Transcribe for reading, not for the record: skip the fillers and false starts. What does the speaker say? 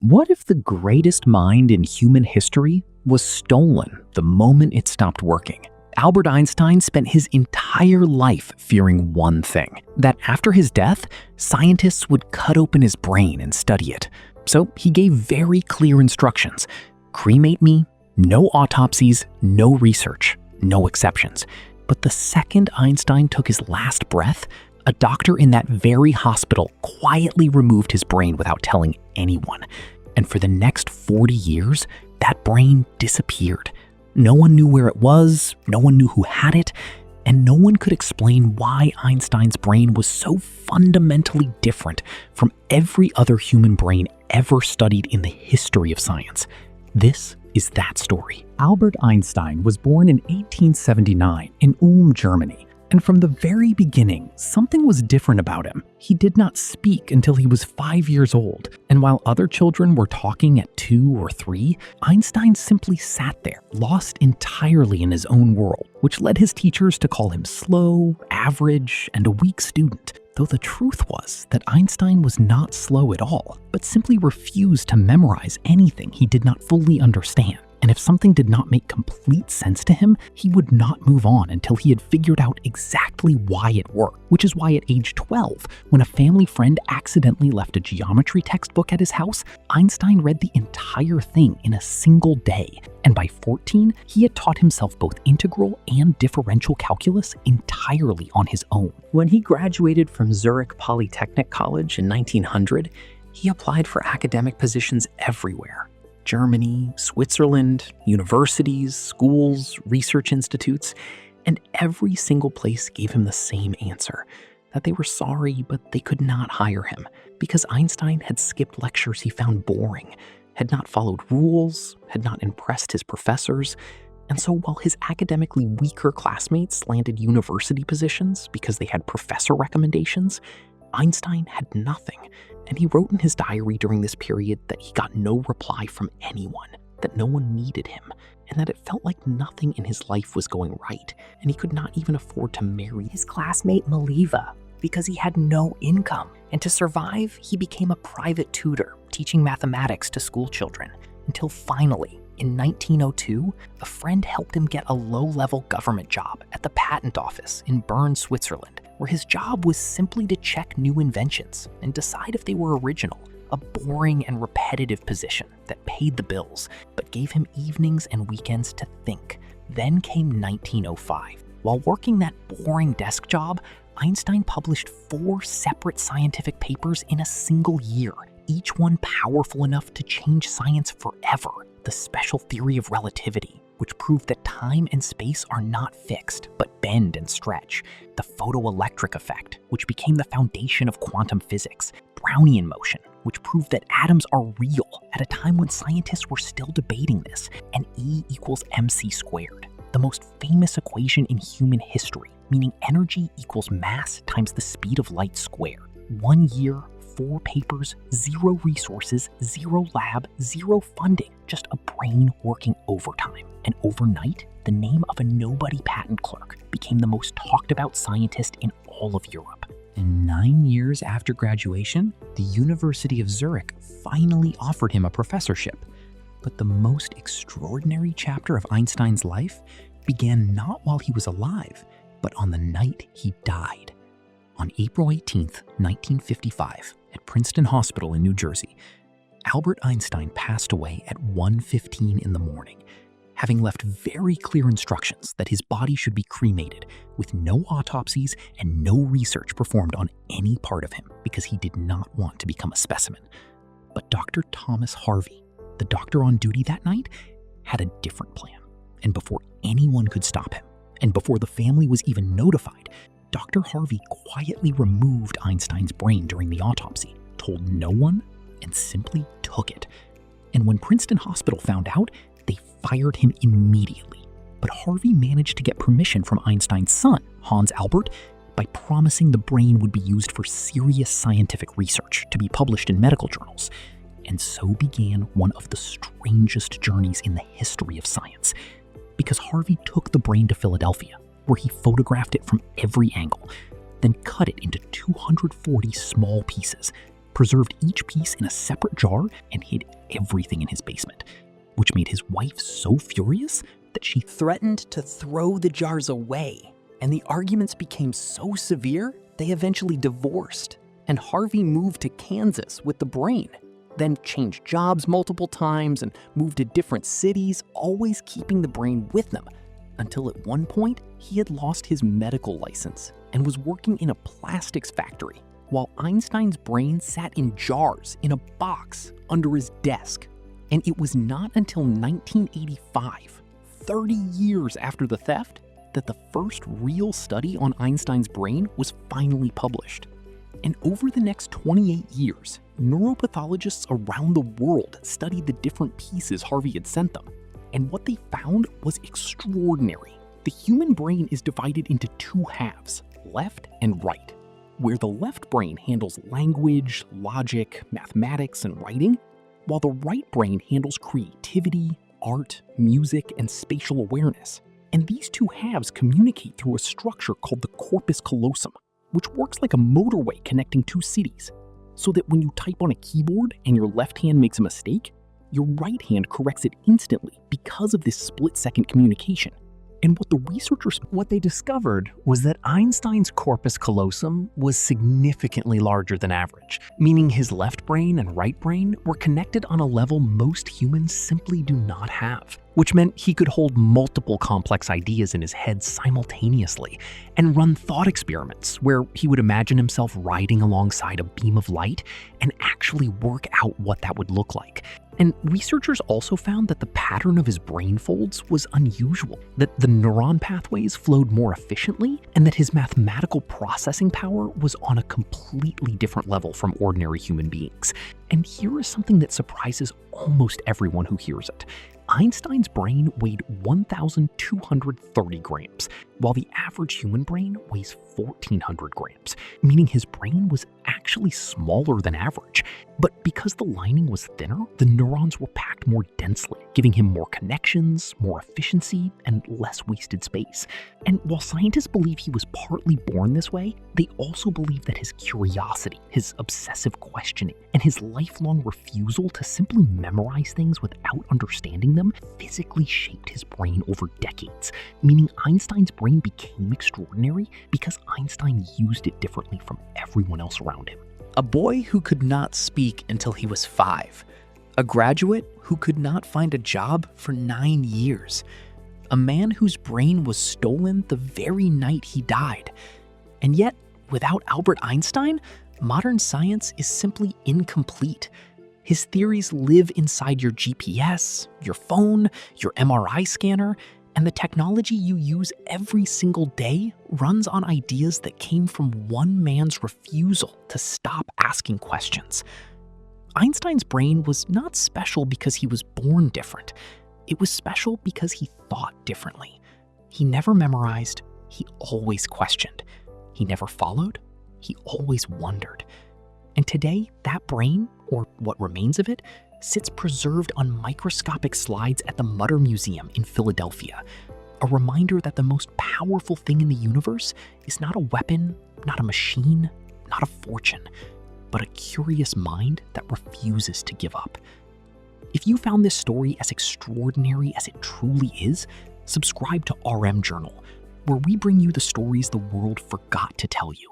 What if the greatest mind in human history was stolen the moment it stopped working? Albert Einstein spent his entire life fearing one thing, that after his death, scientists would cut open his brain and study it. So he gave very clear instructions: cremate me, no autopsies, no research, no exceptions. But the second Einstein took his last breath, a doctor in that very hospital quietly removed his brain without telling anyone. And for the next 40 years, that brain disappeared. No one knew where it was, no one knew who had it, and no one could explain why Einstein's brain was so fundamentally different from every other human brain ever studied in the history of science. This is that story. Albert Einstein was born in 1879 in Ulm, Germany. And from the very beginning, something was different about him. He did not speak until he was 5 years old. And while other children were talking at 2 or 3, Einstein simply sat there, lost entirely in his own world, which led his teachers to call him slow, average, and a weak student. Though the truth was that Einstein was not slow at all, but simply refused to memorize anything he did not fully understand. And if something did not make complete sense to him, he would not move on until he had figured out exactly why it worked. Which is why at age 12, when a family friend accidentally left a geometry textbook at his house, Einstein read the entire thing in a single day. And by 14, he had taught himself both integral and differential calculus entirely on his own. When he graduated from Zurich Polytechnic College in 1900, he applied for academic positions everywhere. Germany, Switzerland, universities, schools, research institutes, and every single place gave him the same answer, that they were sorry, but they could not hire him because Einstein had skipped lectures he found boring, had not followed rules, had not impressed his professors. And so while his academically weaker classmates landed university positions because they had professor recommendations, Einstein had nothing. And he wrote in his diary during this period that he got no reply from anyone, that no one needed him, and that it felt like nothing in his life was going right, and he could not even afford to marry his classmate Maliva because he had no income. And to survive, he became a private tutor, teaching mathematics to school children, until finally, in 1902, a friend helped him get a low-level government job at the patent office in Bern, Switzerland, where his job was simply to check new inventions and decide if they were original, a boring and repetitive position that paid the bills, but gave him evenings and weekends to think. Then came 1905. While working that boring desk job, Einstein published 4 separate scientific papers in a single year, each one powerful enough to change science forever. The special theory of relativity, which proved that time and space are not fixed, but bend and stretch. The photoelectric effect, which became the foundation of quantum physics. Brownian motion, which proved that atoms are real at a time when scientists were still debating this. And E equals mc squared, the most famous equation in human history, meaning energy equals mass times the speed of light squared. 1 year, 4 papers, 0 resources, 0 lab, 0 funding, just a brain working overtime. And overnight, the name of a nobody patent clerk became the most talked about scientist in all of Europe. And 9 years after graduation, the University of Zurich finally offered him a professorship. But the most extraordinary chapter of Einstein's life began not while he was alive, but on the night he died. On April 18th, 1955, at Princeton Hospital in New Jersey, Albert Einstein passed away at 1:15 in the morning, having left very clear instructions that his body should be cremated with no autopsies and no research performed on any part of him because he did not want to become a specimen. But Dr. Thomas Harvey, the doctor on duty that night, had a different plan. And before anyone could stop him, and before the family was even notified, Dr. Harvey quietly removed Einstein's brain during the autopsy, told no one, and simply took it. And when Princeton Hospital found out, they fired him immediately. But Harvey managed to get permission from Einstein's son, Hans Albert, by promising the brain would be used for serious scientific research to be published in medical journals. And so began one of the strangest journeys in the history of science, because Harvey took the brain to Philadelphia, where he photographed it from every angle, then cut it into 240 small pieces, preserved each piece in a separate jar, and hid everything in his basement, which made his wife so furious that she threatened to throw the jars away. And the arguments became so severe, they eventually divorced, and Harvey moved to Kansas with the brain, then changed jobs multiple times and moved to different cities, always keeping the brain with them, until at one point he had lost his medical license and was working in a plastics factory, while Einstein's brain sat in jars in a box under his desk. And it was not until 1985, 30 years after the theft, that the first real study on Einstein's brain was finally published. And over the next 28 years, neuropathologists around the world studied the different pieces Harvey had sent them. And what they found was extraordinary. The human brain is divided into two halves, left and right, where the left brain handles language, logic, mathematics, and writing, while the right brain handles creativity, art, music, and spatial awareness. And these two halves communicate through a structure called the corpus callosum, which works like a motorway connecting two cities, so that when you type on a keyboard and your left hand makes a mistake, your right hand corrects it instantly because of this split-second communication. And what they discovered was that Einstein's corpus callosum was significantly larger than average, meaning his left brain and right brain were connected on a level most humans simply do not have, which meant he could hold multiple complex ideas in his head simultaneously and run thought experiments where he would imagine himself riding alongside a beam of light and actually work out what that would look like. And researchers also found that the pattern of his brain folds was unusual, that the neuron pathways flowed more efficiently, and that his mathematical processing power was on a completely different level from ordinary human beings. And here is something that surprises almost everyone who hears it. Einstein's brain weighed 1,230 grams, while the average human brain weighs 1,400 grams, meaning his brain was actually smaller than average. But because the lining was thinner, the neurons were packed more densely, giving him more connections, more efficiency, and less wasted space. And while scientists believe he was partly born this way, they also believe that his curiosity, his obsessive questioning, and his lifelong refusal to simply memorize things without understanding them physically shaped his brain over decades, meaning Einstein's brain became extraordinary because Einstein used it differently from everyone else around him. A boy who could not speak until he was 5. A graduate who could not find a job for 9 years. A man whose brain was stolen the very night he died. And yet, without Albert Einstein, modern science is simply incomplete. His theories live inside your GPS, your phone, your MRI scanner, and the technology you use every single day runs on ideas that came from one man's refusal to stop asking questions. Einstein's brain was not special because he was born different. It was special because he thought differently. He never memorized, he always questioned. He never followed, he always wondered. And today, that brain, or what remains of it, sits preserved on microscopic slides at the Mutter Museum in Philadelphia, a reminder that the most powerful thing in the universe is not a weapon, not a machine, not a fortune, but a curious mind that refuses to give up. If you found this story as extraordinary as it truly is, subscribe to RM Journal, where we bring you the stories the world forgot to tell you.